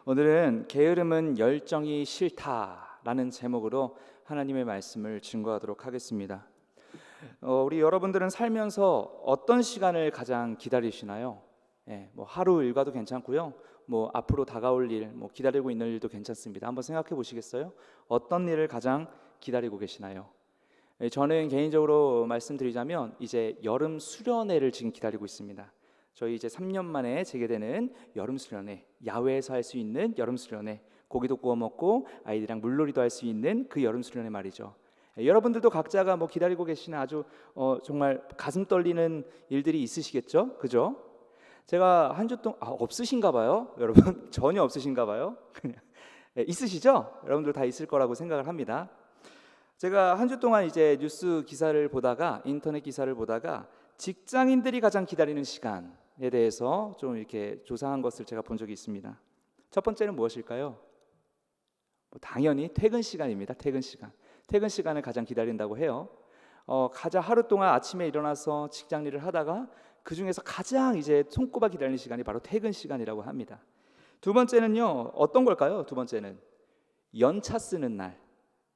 오늘은 게으름은 열정이 싫다라는 제목으로 하나님의 말씀을 증거하도록 하겠습니다. 우리 여러분들은 살면서 어떤 시간을 가장 기다리시나요? 하루 일과도 괜찮고요. 앞으로 다가올 일, 기다리고 있는 일도 괜찮습니다. 한번 생각해 보시겠어요? 어떤 일을 가장 기다리고 계시나요? 저는 개인적으로 말씀드리자면 이제 여름 수련회를 지금 기다리고 있습니다. 저희 이제 3년 만에 재개되는 여름 수련회, 야외에서 할 수 있는 여름 수련회, 고기도 구워 먹고 아이들이랑 물놀이도 할 수 있는 그 여름 수련회 말이죠. 여러분들도 각자가 기다리고 계시는 아주 정말 가슴 떨리는 일들이 있으시겠죠, 그죠? 제가 한 주 동안 없으신가 봐요, 여러분. 전혀 없으신가 봐요. 있으시죠? 여러분들 다 있을 거라고 생각을 합니다. 제가 한 주 동안 이제 뉴스 기사를 보다가, 인터넷 기사를 보다가 직장인들이 가장 기다리는 시간에 대해서 좀 이렇게 조사한 것을 제가 본 적이 있습니다. 첫 번째는 무엇일까요? 당연히 퇴근 시간입니다. 퇴근 시간. 퇴근 시간을 가장 기다린다고 해요. 가장 하루 동안 아침에 일어나서 직장 일을 하다가 그 중에서 가장 이제 손꼽아 기다리는 시간이 바로 퇴근 시간이라고 합니다. 두 번째는요, 어떤 걸까요? 두 번째는 연차 쓰는 날.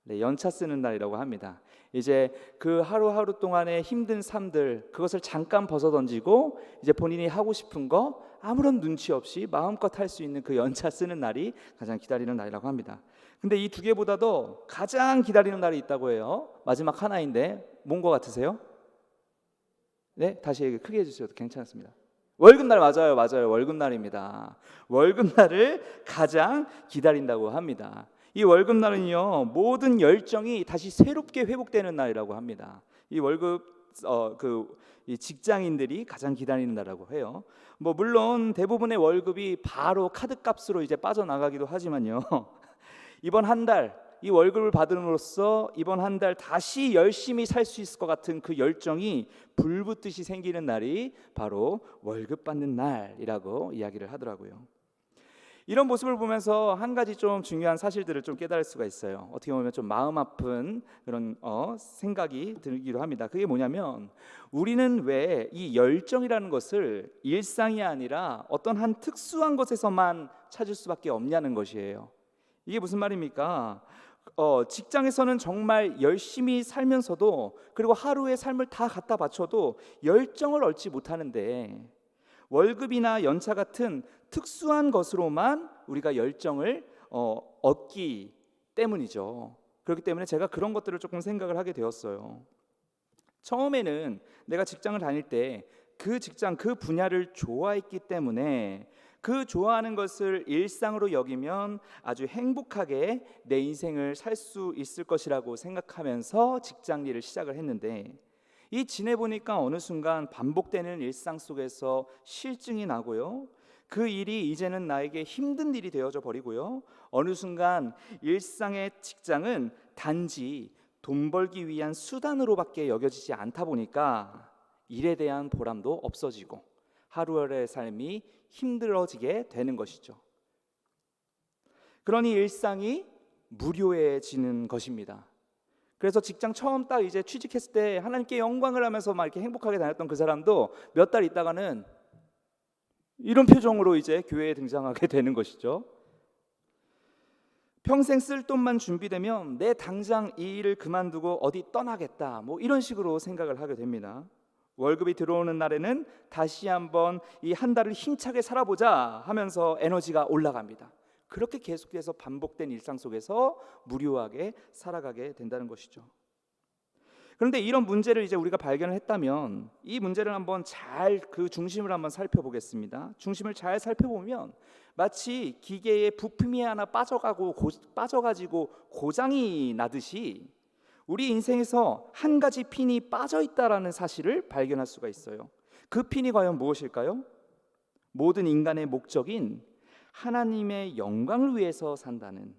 연차 쓰는 날이라고 합니다. 이제 그 하루하루 동안의 힘든 삶들, 그것을 잠깐 벗어던지고 이제 본인이 하고 싶은 거 아무런 눈치 없이 마음껏 할 수 있는 그 연차 쓰는 날이 가장 기다리는 날이라고 합니다. 근데 이 두 개보다도 가장 기다리는 날이 있다고 해요. 마지막 하나인데 뭔 거 같으세요? 네, 다시 크게 해주셔도 괜찮습니다. 월급날. 맞아요. 월급날입니다. 월급날을 가장 기다린다고 합니다. 이 월급날은요, 모든 열정이 다시 새롭게 회복되는 날이라고 합니다. 이 월급 이 직장인들이 가장 기다리는 날이라고 해요. 물론 대부분의 월급이 바로 카드값으로 이제 빠져나가기도 하지만요. 이번 한 달 이 월급을 받음으로써 이번 한 달 다시 열심히 살 수 있을 것 같은 그 열정이 불붙듯이 생기는 날이 바로 월급 받는 날이라고 이야기를 하더라고요. 이런 모습을 보면서 한 가지 좀 중요한 사실들을 좀 깨달을 수가 있어요. 어떻게 보면 좀 마음 아픈 그런 생각이 들기도 합니다. 그게 뭐냐면, 우리는 왜 이 열정이라는 것을 일상이 아니라 어떤 한 특수한 것에서만 찾을 수밖에 없냐는 것이에요. 이게 무슨 말입니까? 직장에서는 정말 열심히 살면서도, 그리고 하루의 삶을 다 갖다 바쳐도 열정을 얻지 못하는데, 월급이나 연차 같은 특수한 것으로만 우리가 열정을 얻기 때문이죠. 그렇기 때문에 제가 그런 것들을 조금 생각을 하게 되었어요. 처음에는 내가 직장을 다닐 때 그 직장, 그 분야를 좋아했기 때문에 그 좋아하는 것을 일상으로 여기면 아주 행복하게 내 인생을 살 수 있을 것이라고 생각하면서 직장 일을 시작을 했는데, 이 지내보니까 어느 순간 반복되는 일상 속에서 실증이 나고요, 그 일이 이제는 나에게 힘든 일이 되어져 버리고요, 어느 순간 일상의 직장은 단지 돈 벌기 위한 수단으로밖에 여겨지지 않다 보니까 일에 대한 보람도 없어지고 하루하루의 삶이 힘들어지게 되는 것이죠. 그러니 일상이 무료해지는 것입니다. 그래서 직장 처음 딱 이제 취직했을 때 하나님께 영광을 하면서 막 이렇게 행복하게 다녔던 그 사람도 몇 달 있다가는 이런 표정으로 이제 교회에 등장하게 되는 것이죠. 평생 쓸 돈만 준비되면 내 당장 이 일을 그만두고 어디 떠나겠다, 이런 식으로 생각을 하게 됩니다. 월급이 들어오는 날에는 다시 한번 이 한 달을 힘차게 살아보자 하면서 에너지가 올라갑니다. 그렇게 계속해서 반복된 일상 속에서 무료하게 살아가게 된다는 것이죠. 그런데 이런 문제를 이제 우리가 발견을 했다면, 이 문제를 한번 잘 그 중심을 한번 살펴보겠습니다. 중심을 잘 살펴보면 마치 기계에 부품이 하나 빠져가지고 고장이 나듯이 우리 인생에서 한 가지 핀이 빠져 있다라는 사실을 발견할 수가 있어요. 그 핀이 과연 무엇일까요? 모든 인간의 목적인 하나님의 영광을 위해서 산다는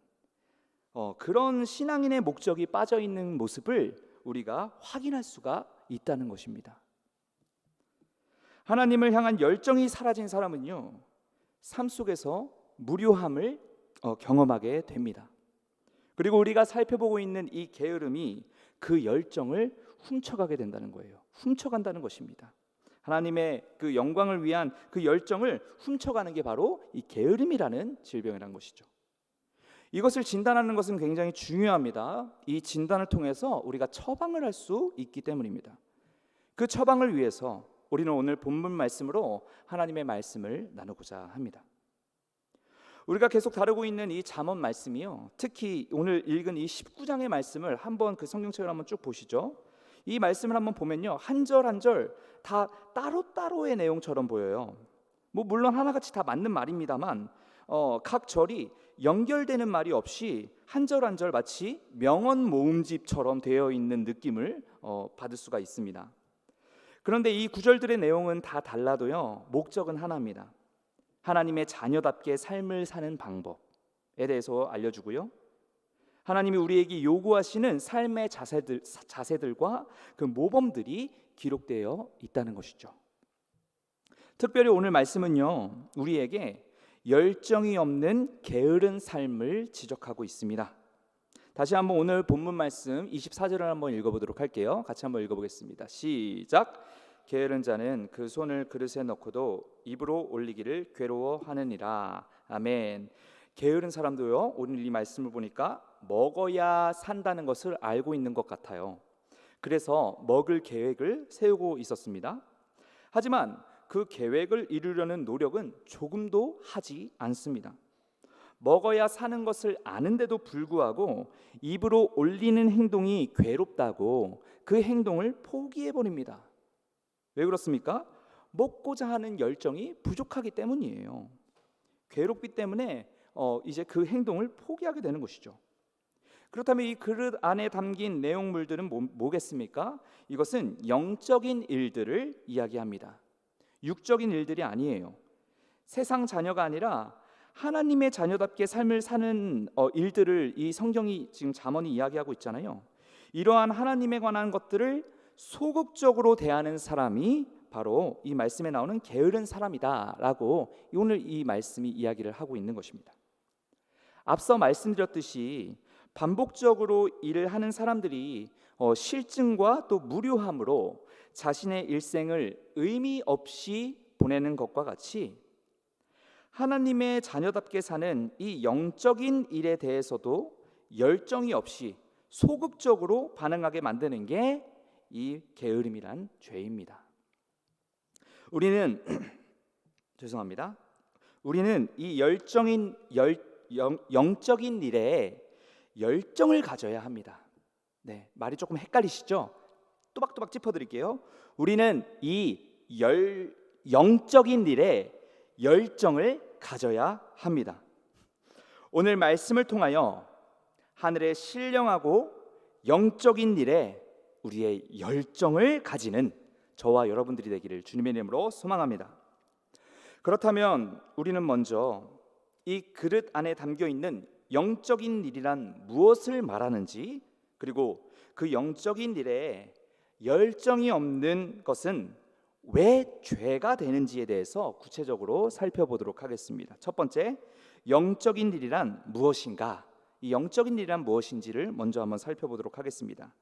그런 신앙인의 목적이 빠져 있는 모습을 우리가 확인할 수가 있다는 것입니다. 하나님을 향한 열정이 사라진 사람은요, 삶 속에서 무료함을 경험하게 됩니다. 그리고 우리가 살펴보고 있는 이 게으름이 그 열정을 훔쳐가게 된다는 거예요. 훔쳐간다는 것입니다. 하나님의 그 영광을 위한 그 열정을 훔쳐가는 게 바로 이 게으름이라는 질병이라는 것이죠. 이것을 진단하는 것은 굉장히 중요합니다. 이 진단을 통해서 우리가 처방을 할 수 있기 때문입니다. 그 처방을 위해서 우리는 오늘 본문 말씀으로 하나님의 말씀을 나누고자 합니다. 우리가 계속 다루고 있는 이 잠언 말씀이요, 특히 오늘 읽은 이 19장의 말씀을 한번 그 성경책을 한번 쭉 보시죠. 이 말씀을 한번 보면요, 한 절 한 절 다 따로따로의 내용처럼 보여요. 물론 하나같이 다 맞는 말입니다만 각 절이 연결되는 말이 없이 한 절 한 절 마치 명언 모음집처럼 되어 있는 느낌을 받을 수가 있습니다. 그런데 이 구절들의 내용은 다 달라도요, 목적은 하나입니다. 하나님의 자녀답게 삶을 사는 방법에 대해서 알려주고요, 하나님이 우리에게 요구하시는 삶의 자세들과 그 모범들이 기록되어 있다는 것이죠. 특별히 오늘 말씀은요, 우리에게 열정이 없는 게으른 삶을 지적하고 있습니다. 다시 한번 오늘 본문 말씀 24절을 한번 읽어보도록 할게요. 같이 한번 읽어보겠습니다. 시작. 게으른 자는 그 손을 그릇에 넣고도 입으로 올리기를 괴로워하느니라. 아멘. 게으른 사람도요, 오늘 이 말씀을 보니까 먹어야 산다는 것을 알고 있는 것 같아요. 그래서 먹을 계획을 세우고 있었습니다. 하지만 그 계획을 이루려는 노력은 조금도 하지 않습니다. 먹어야 사는 것을 아는데도 불구하고 입으로 올리는 행동이 괴롭다고 그 행동을 포기해버립니다. 왜 그렇습니까? 먹고자 하는 열정이 부족하기 때문이에요. 괴롭기 때문에 이제 그 행동을 포기하게 되는 것이죠. 그렇다면 이 그릇 안에 담긴 내용물들은 뭐겠습니까? 이것은 영적인 일들을 이야기합니다. 육적인 일들이 아니에요. 세상 자녀가 아니라 하나님의 자녀답게 삶을 사는 일들을 이 성경이 지금 잠언이 이야기하고 있잖아요. 이러한 하나님에 관한 것들을 소극적으로 대하는 사람이 바로 이 말씀에 나오는 게으른 사람이다라고 오늘 이 말씀이 이야기를 하고 있는 것입니다. 앞서 말씀드렸듯이 반복적으로 일을 하는 사람들이 실증과 또 무료함으로 자신의 일생을 의미 없이 보내는 것과 같이 하나님의 자녀답게 사는 이 영적인 일에 대해서도 열정이 없이 소극적으로 반응하게 만드는 게 이 게으름이란 죄입니다. 우리는 우리는 이 영적인 일에 열정을 가져야 합니다. 네, 말이 조금 헷갈리시죠? 또박또박 짚어드릴게요. 우리는 이 영적인 일에 열정을 가져야 합니다. 오늘 말씀을 통하여 하늘의 신령하고 영적인 일에 우리의 열정을 가지는 저와 여러분들이 되기를 주님의 이름으로 소망합니다. 그렇다면 우리는 먼저 이 그릇 안에 담겨 있는 영적인 일이란 무엇을 말하는지, 그리고 그 영적인 일에 열정이 없는 것은 왜 죄가 되는지에 대해서 구체적으로 살펴보도록 하겠습니다. 첫 번째, 영적인 일이란 무엇인가? 이 영적인 일이란 무엇인지를 먼저 한번 살펴보도록 하겠습니다.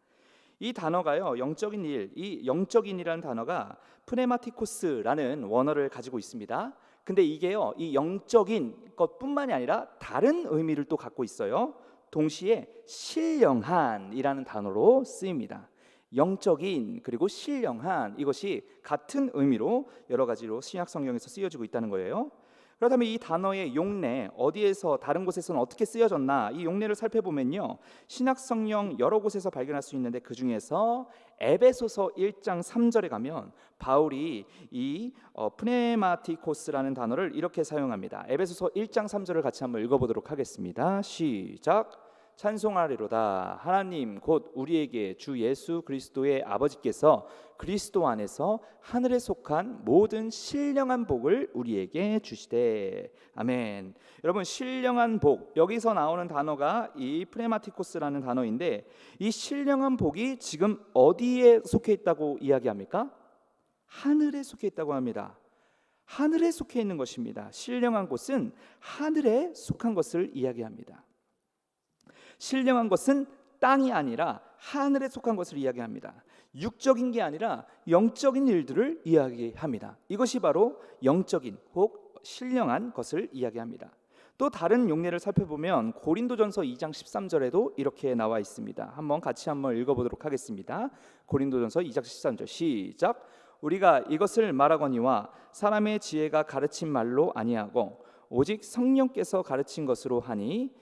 이 단어가요, 영적인 일, 이 영적인이라는 단어가 프네마티코스라는 원어를 가지고 있습니다. 근데 이게요, 이 영적인 것뿐만이 아니라 다른 의미를 또 갖고 있어요. 동시에 신령한이라는 단어로 쓰입니다. 영적인 그리고 신령한, 이것이 같은 의미로 여러 가지로 신약 성경에서 쓰여지고 있다는 거예요. 그렇다면 이 단어의 용례, 어디에서 다른 곳에서는 어떻게 쓰여졌나, 이 용례를 살펴보면요, 신약 성경 여러 곳에서 발견할 수 있는데 그 중에서 에베소서 1장 3절에 가면 바울이 이 프네마티코스라는 단어를 이렇게 사용합니다. 에베소서 1장 3절을 같이 한번 읽어보도록 하겠습니다. 시작. 찬송하리로다. 하나님 곧 우리에게 주 예수 그리스도의 아버지께서 그리스도 안에서 하늘에 속한 모든 신령한 복을 우리에게 주시되. 아멘. 여러분, 신령한 복, 여기서 나오는 단어가 이 프레마티코스라는 단어인데, 이 신령한 복이 지금 어디에 속해 있다고 이야기합니까? 하늘에 속해 있다고 합니다. 하늘에 속해 있는 것입니다. 신령한 곳은 하늘에 속한 것을 이야기합니다. 신령한 것은 땅이 아니라 하늘에 속한 것을 이야기합니다. 육적인 게 아니라 영적인 일들을 이야기합니다. 이것이 바로 영적인 혹 신령한 것을 이야기합니다. 또 다른 용례를 살펴보면 고린도전서 2장 13절에도 이렇게 나와 있습니다. 같이 읽어보도록 하겠습니다. 고린도전서 2장 13절 시작. 우리가 이것을 말하거니와 사람의 지혜가 가르친 말로 아니하고 오직 성령께서 가르친 것으로 하니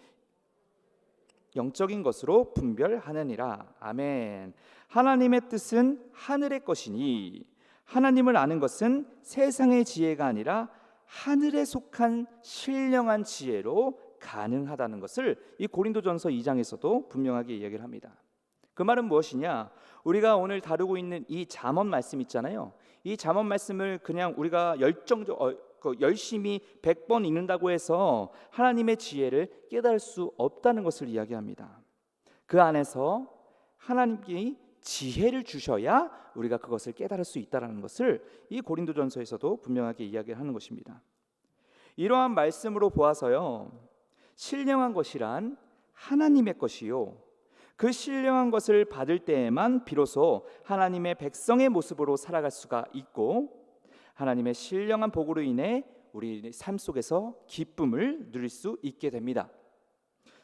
영적인 것으로 분별하느니라. 아멘. 하나님의 뜻은 하늘의 것이니 하나님을 아는 것은 세상의 지혜가 아니라 하늘에 속한 신령한 지혜로 가능하다는 것을 이 고린도전서 2장에서도 분명하게 이야기를 합니다. 그 말은 무엇이냐? 우리가 오늘 다루고 있는 이 잠언 말씀 있잖아요. 이 잠언 말씀을 그냥 우리가 열심히 100번 읽는다고 해서 하나님의 지혜를 깨달을 수 없다는 것을 이야기합니다. 그 안에서 하나님께 지혜를 주셔야 우리가 그것을 깨달을 수 있다는 것을 이 고린도전서에서도 분명하게 이야기를 하는 것입니다. 이러한 말씀으로 보아서요, 신령한 것이란 하나님의 것이요, 그 신령한 것을 받을 때에만 비로소 하나님의 백성의 모습으로 살아갈 수가 있고 하나님의 신령한 복으로 인해 우리 삶 속에서 기쁨을 누릴 수 있게 됩니다.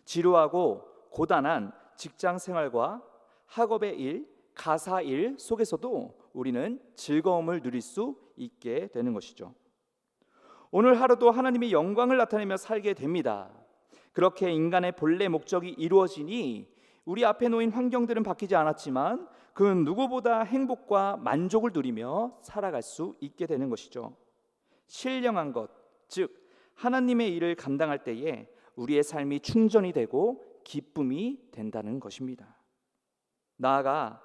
지루하고 고단한 직장 생활과 학업의 일, 가사 일 속에서도 우리는 즐거움을 누릴 수 있게 되는 것이죠. 오늘 하루도 하나님의 영광을 나타내며 살게 됩니다. 그렇게 인간의 본래 목적이 이루어지니 우리 앞에 놓인 환경들은 바뀌지 않았지만 그 누구보다 행복과 만족을 누리며 살아갈 수 있게 되는 것이죠. 신령한 것, 즉 하나님의 일을 감당할 때에 우리의 삶이 충전이 되고 기쁨이 된다는 것입니다. 나아가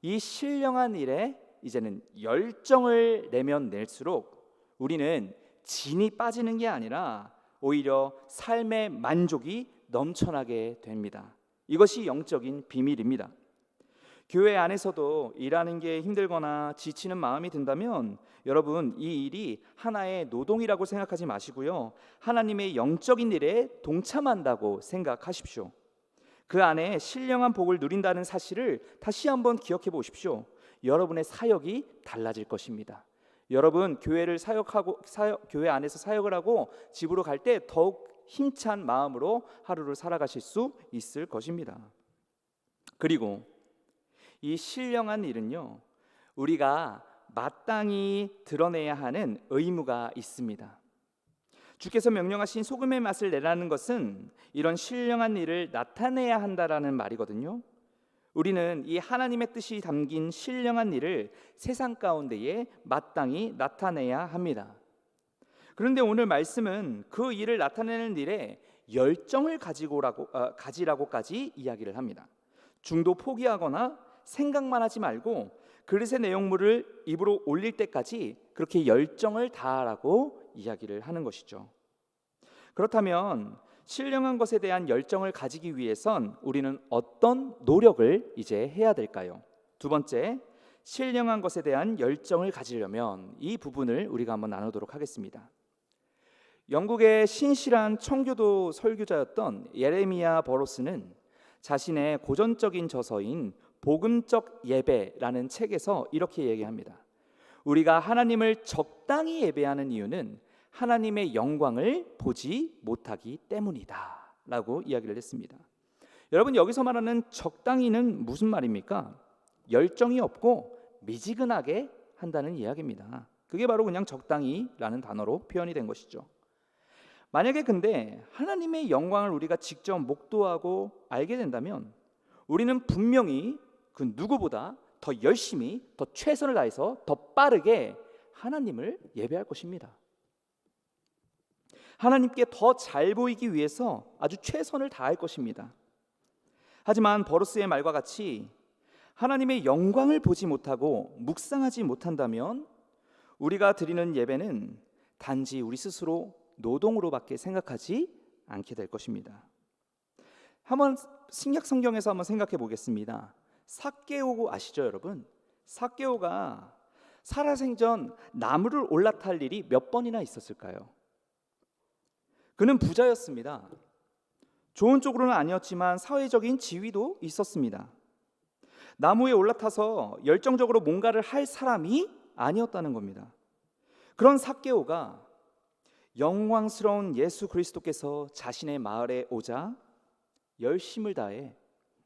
이 신령한 일에 이제는 열정을 내면 낼수록 우리는 진이 빠지는 게 아니라 오히려 삶의 만족이 넘쳐나게 됩니다. 이것이 영적인 비밀입니다. 교회 안에서도 일하는 게 힘들거나 지치는 마음이 든다면 여러분, 이 일이 하나의 노동이라고 생각하지 마시고요, 하나님의 영적인 일에 동참한다고 생각하십시오. 그 안에 신령한 복을 누린다는 사실을 다시 한번 기억해 보십시오. 여러분의 사역이 달라질 것입니다. 여러분, 교회 안에서 사역을 하고 집으로 갈 때 더욱 힘찬 마음으로 하루를 살아가실 수 있을 것입니다. 그리고 이 신령한 일은요, 우리가 마땅히 드러내야 하는 의무가 있습니다. 주께서 명령하신 소금의 맛을 내라는 것은 이런 신령한 일을 나타내야 한다라는 말이거든요. 우리는 이 하나님의 뜻이 담긴 신령한 일을 세상 가운데에 마땅히 나타내야 합니다. 그런데 오늘 말씀은 그 일을 나타내는 일에 열정을 가지라고까지 이야기를 합니다. 중도 포기하거나 생각만 하지 말고 그릇의 내용물을 입으로 올릴 때까지 그렇게 열정을 다하라고 이야기를 하는 것이죠. 그렇다면 신령한 것에 대한 열정을 가지기 위해선 우리는 어떤 노력을 이제 해야 될까요? 두 번째, 신령한 것에 대한 열정을 가지려면 이 부분을 우리가 한번 나누도록 하겠습니다. 영국의 신실한 청교도 설교자였던 예레미야 버로스는 자신의 고전적인 저서인 복음적 예배라는 책에서 이렇게 얘기합니다. 우리가 하나님을 적당히 예배하는 이유는 하나님의 영광을 보지 못하기 때문이다 라고 이야기를 했습니다. 여러분, 여기서 말하는 적당히는 무슨 말입니까? 열정이 없고 미지근하게 한다는 이야기입니다. 그게 바로 그냥 적당히라는 단어로 표현이 된 것이죠. 만약에 근데 하나님의 영광을 우리가 직접 목도하고 알게 된다면 우리는 분명히 그 누구보다 더 열심히, 더 최선을 다해서 더 빠르게 하나님을 예배할 것입니다. 하나님께 더 잘 보이기 위해서 아주 최선을 다할 것입니다. 하지만 버루스의 말과 같이 하나님의 영광을 보지 못하고 묵상하지 못한다면 우리가 드리는 예배는 단지 우리 스스로 노동으로밖에 생각하지 않게 될 것입니다. 한번 신약 성경에서 한번 생각해 보겠습니다. 삭개오 아시죠, 여러분? 삭개오가 살아생전 나무를 올라탈 일이 몇 번이나 있었을까요? 그는 부자였습니다. 좋은 쪽으로는 아니었지만 사회적인 지위도 있었습니다. 나무에 올라타서 열정적으로 뭔가를 할 사람이 아니었다는 겁니다. 그런 삭개오가 영광스러운 예수 그리스도께서 자신의 마을에 오자 열심을 다해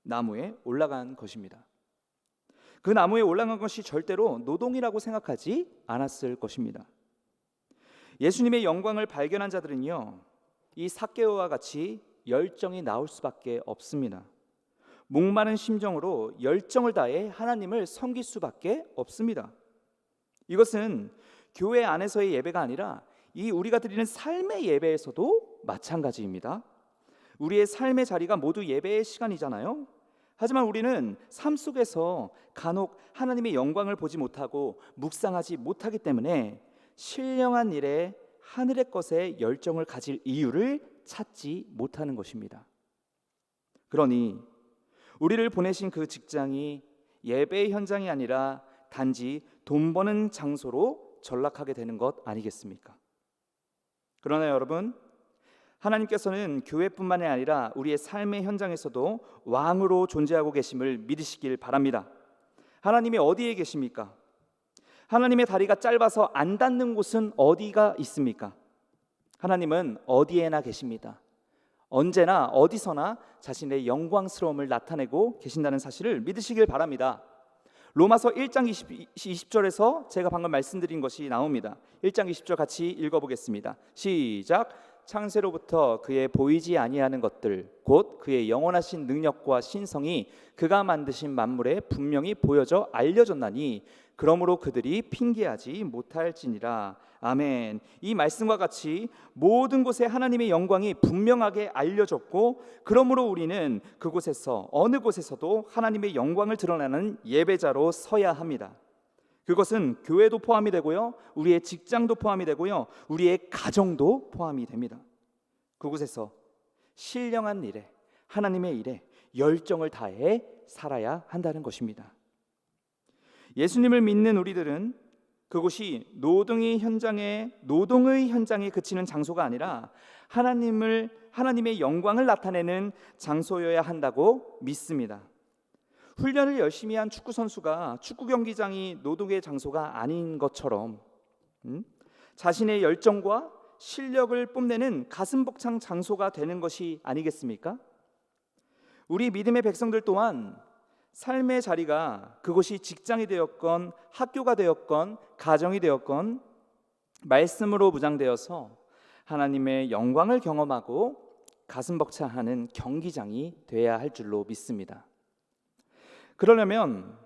나무에 올라간 것입니다. 그 나무에 올라간 것이 절대로 노동이라고 생각하지 않았을 것입니다. 예수님의 영광을 발견한 자들은요, 이 삭개오와 같이 열정이 나올 수밖에 없습니다. 목마른 심정으로 열정을 다해 하나님을 섬길 수밖에 없습니다. 이것은 교회 안에서의 예배가 아니라 이 우리가 드리는 삶의 예배에서도 마찬가지입니다. 우리의 삶의 자리가 모두 예배의 시간이잖아요. 하지만 우리는 삶 속에서 간혹 하나님의 영광을 보지 못하고 묵상하지 못하기 때문에 신령한 일에 하늘의 것에 열정을 가질 이유를 찾지 못하는 것입니다. 그러니 우리를 보내신 그 직장이 예배의 현장이 아니라 단지 돈 버는 장소로 전락하게 되는 것 아니겠습니까? 그러나 여러분, 하나님께서는 교회뿐만이 아니라 우리의 삶의 현장에서도 왕으로 존재하고 계심을 믿으시길 바랍니다. 하나님이 어디에 계십니까? 하나님의 다리가 짧아서 안 닿는 곳은 어디가 있습니까? 하나님은 어디에나 계십니다. 언제나 어디서나 자신의 영광스러움을 나타내고 계신다는 사실을 믿으시길 바랍니다. 로마서 1장 20절에서 제가 방금 말씀드린 것이 나옵니다. 1장 20절 같이 읽어보겠습니다. 시작. 창세로부터 그의 보이지 아니하는 것들 곧 그의 영원하신 능력과 신성이 그가 만드신 만물에 분명히 보여져 알려졌나니 그러므로 그들이 핑계하지 못할지니라. 아멘. 이 말씀과 같이 모든 곳에 하나님의 영광이 분명하게 알려졌고, 그러므로 우리는 그곳에서 어느 곳에서도 하나님의 영광을 드러내는 예배자로 서야 합니다. 그것은 교회도 포함이 되고요, 우리의 직장도 포함이 되고요, 우리의 가정도 포함이 됩니다. 그곳에서 신령한 일에, 하나님의 일에 열정을 다해 살아야 한다는 것입니다. 예수님을 믿는 우리들은 그곳이 노동의 현장에 그치는 장소가 아니라 하나님의 영광을 나타내는 장소여야 한다고 믿습니다. 훈련을 열심히 한 축구 선수가 축구 경기장이 노동의 장소가 아닌 것처럼 자신의 열정과 실력을 뽐내는 가슴 벅찬 장소가 되는 것이 아니겠습니까? 우리 믿음의 백성들 또한 삶의 자리가 그곳이 직장이 되었건 학교가 되었건 가정이 되었건 말씀으로 무장되어서 하나님의 영광을 경험하고 가슴 벅차하는 경기장이 되어야 할 줄로 믿습니다. 그러려면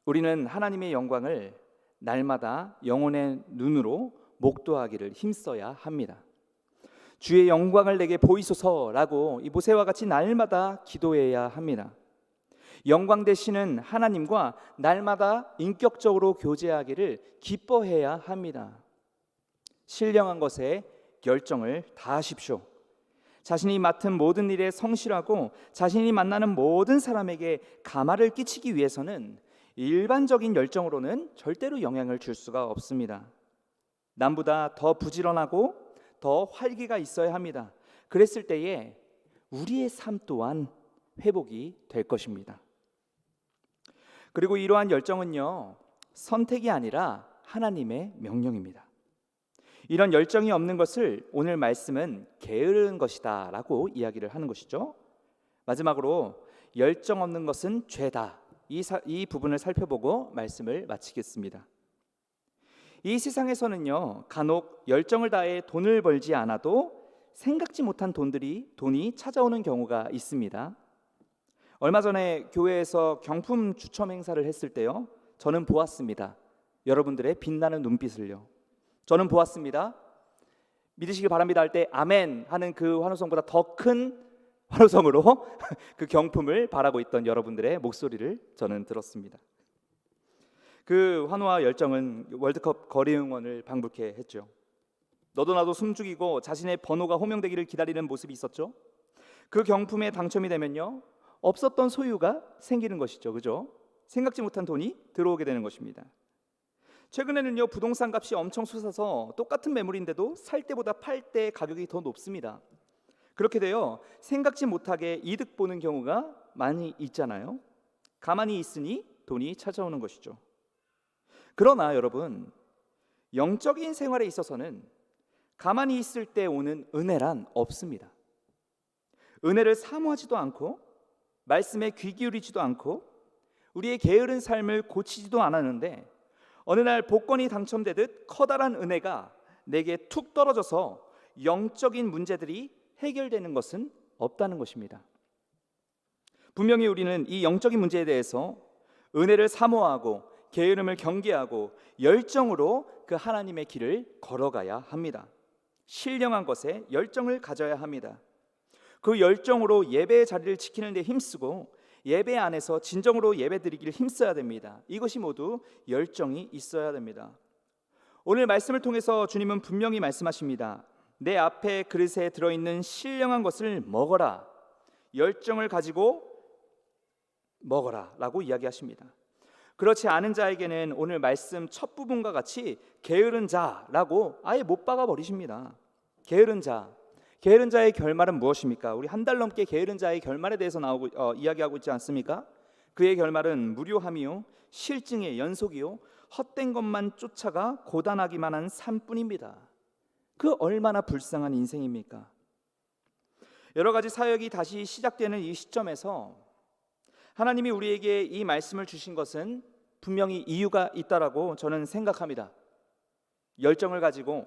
우리는 하나님의 영광을 날마다 영혼의 눈으로 목도하기를 힘써야 합니다. 주의 영광을 내게 보이소서라고 이 모세와 같이 날마다 기도해야 합니다. 영광 되시는 하나님과 날마다 인격적으로 교제하기를 기뻐해야 합니다. 신령한 것에 열정을 다하십시오. 자신이 맡은 모든 일에 성실하고 자신이 만나는 모든 사람에게 감화를 끼치기 위해서는 일반적인 열정으로는 절대로 영향을 줄 수가 없습니다. 남보다 더 부지런하고 더 활기가 있어야 합니다. 그랬을 때에 우리의 삶 또한 회복이 될 것입니다. 그리고 이러한 열정은요, 선택이 아니라 하나님의 명령입니다. 이런 열정이 없는 것을 오늘 말씀은 게으른 것이다 라고 이야기를 하는 것이죠. 마지막으로 열정 없는 것은 죄다, 이 부분을 살펴보고 말씀을 마치겠습니다. 이 세상에서는요, 간혹 열정을 다해 돈을 벌지 않아도 생각지 못한 돈이 찾아오는 경우가 있습니다. 얼마 전에 교회에서 경품 추첨 행사를 했을 때요, 저는 보았습니다. 여러분들의 빛나는 눈빛을요. 저는 보았습니다. 믿으시기 바랍니다 할 때 아멘 하는 그 환호성보다 더 큰 환호성으로 그 경품을 바라고 있던 여러분들의 목소리를 저는 들었습니다. 그 환호와 열정은 월드컵 거리 응원을 방불케 했죠. 너도 나도 숨죽이고 자신의 번호가 호명되기를 기다리는 모습이 있었죠. 그 경품에 당첨이 되면요, 없었던 소유가 생기는 것이죠. 그죠? 생각지 못한 돈이 들어오게 되는 것입니다. 최근에는요, 부동산 값이 엄청 솟아서 똑같은 매물인데도 살 때보다 팔 때 가격이 더 높습니다. 그렇게 되어 생각지 못하게 이득 보는 경우가 많이 있잖아요. 가만히 있으니 돈이 찾아오는 것이죠. 그러나 여러분, 영적인 생활에 있어서는 가만히 있을 때 오는 은혜란 없습니다. 은혜를 사모하지도 않고 말씀에 귀 기울이지도 않고 우리의 게으른 삶을 고치지도 않았는데 어느 날 복권이 당첨되듯 커다란 은혜가 내게 툭 떨어져서 영적인 문제들이 해결되는 것은 없다는 것입니다. 분명히 우리는 이 영적인 문제에 대해서 은혜를 사모하고 게으름을 경계하고 열정으로 그 하나님의 길을 걸어가야 합니다. 신령한 것에 열정을 가져야 합니다. 그 열정으로 예배의 자리를 지키는 데 힘쓰고 예배 안에서 진정으로 예배드리기를 힘써야 됩니다. 이것이 모두 열정이 있어야 됩니다. 오늘 말씀을 통해서 주님은 분명히 말씀하십니다. 내 앞에 그릇에 들어있는 신령한 것을 먹어라. 열정을 가지고 먹어라 라고 이야기하십니다. 그렇지 않은 자에게는 오늘 말씀 첫 부분과 같이 게으른 자라고 아예 못 박아 버리십니다. 게으른 자의 결말은 무엇입니까? 우리 한 달 넘게 게으른 자의 결말에 대해서 이야기하고 있지 않습니까? 그의 결말은 무료함이요 실증의 연속이요 헛된 것만 쫓아가 고단하기만 한 삶뿐입니다. 그 얼마나 불쌍한 인생입니까? 여러 가지 사역이 다시 시작되는 이 시점에서 하나님이 우리에게 이 말씀을 주신 것은 분명히 이유가 있다라고 저는 생각합니다. 열정을 가지고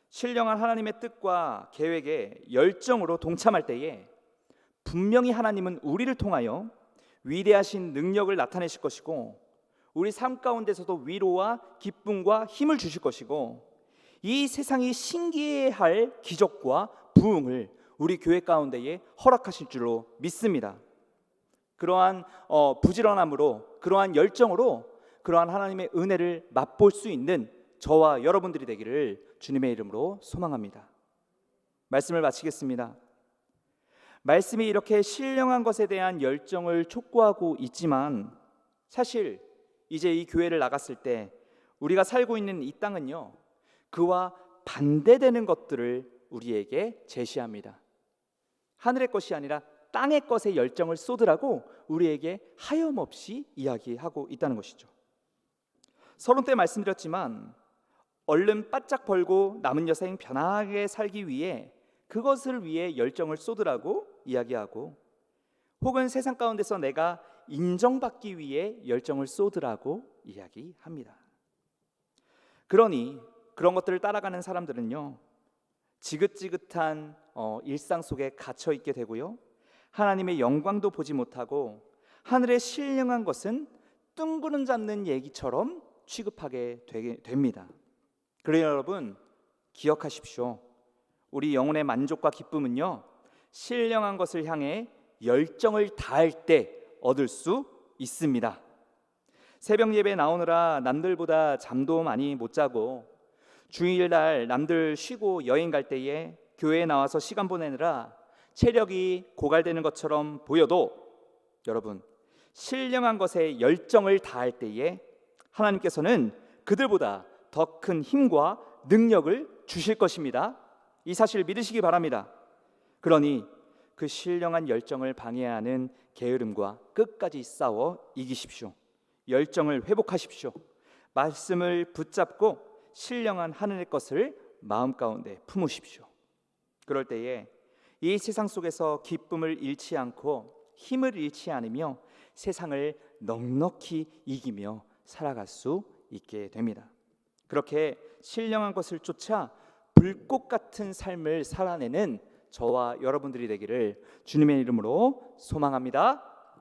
신령한 하나님의 뜻과 계획에 열정으로 동참할 때에 분명히 하나님은 우리를 통하여 위대하신 능력을 나타내실 것이고 우리 삶 가운데서도 위로와 기쁨과 힘을 주실 것이고 이 세상이 신기해할 기적과 부흥을 우리 교회 가운데에 허락하실 줄로 믿습니다. 그러한 부지런함으로 그러한 열정으로 그러한 하나님의 은혜를 맛볼 수 있는 저와 여러분들이 되기를 주님의 이름으로 소망합니다. 말씀을 마치겠습니다. 말씀이 이렇게 신령한 것에 대한 열정을 촉구하고 있지만 사실 이제 이 교회를 나갔을 때 우리가 살고 있는 이 땅은요 그와 반대되는 것들을 우리에게 제시합니다. 하늘의 것이 아니라 땅의 것에 열정을 쏟으라고 우리에게 하염없이 이야기하고 있다는 것이죠. 서론 때 말씀드렸지만 얼른 바짝 벌고 남은 여생 편하게 살기 위해 그것을 위해 열정을 쏟으라고 이야기하고 혹은 세상 가운데서 내가 인정받기 위해 열정을 쏟으라고 이야기합니다. 그러니 그런 것들을 따라가는 사람들은요 지긋지긋한 일상 속에 갇혀 있게 되고요 하나님의 영광도 보지 못하고 하늘의 신령한 것은 뜬구름 잡는 얘기처럼 취급하게 됩니다. 그래요 여러분 기억하십시오. 우리 영혼의 만족과 기쁨은요 신령한 것을 향해 열정을 다할 때 얻을 수 있습니다. 새벽 예배 나오느라 남들보다 잠도 많이 못 자고 주일날 남들 쉬고 여행 갈 때에 교회에 나와서 시간 보내느라 체력이 고갈되는 것처럼 보여도 여러분 신령한 것에 열정을 다할 때에 하나님께서는 그들보다 더 큰 힘과 능력을 주실 것입니다. 이 사실을 믿으시기 바랍니다. 그러니 그 신령한 열정을 방해하는 게으름과 끝까지 싸워 이기십시오. 열정을 회복하십시오. 말씀을 붙잡고 신령한 하늘의 것을 마음 가운데 품으십시오. 그럴 때에 이 세상 속에서 기쁨을 잃지 않고 힘을 잃지 않으며 세상을 넉넉히 이기며 살아갈 수 있게 됩니다. 그렇게 신령한 것을 쫓아 불꽃 같은 삶을 살아내는 저와 여러분들이 되기를 주님의 이름으로 소망합니다.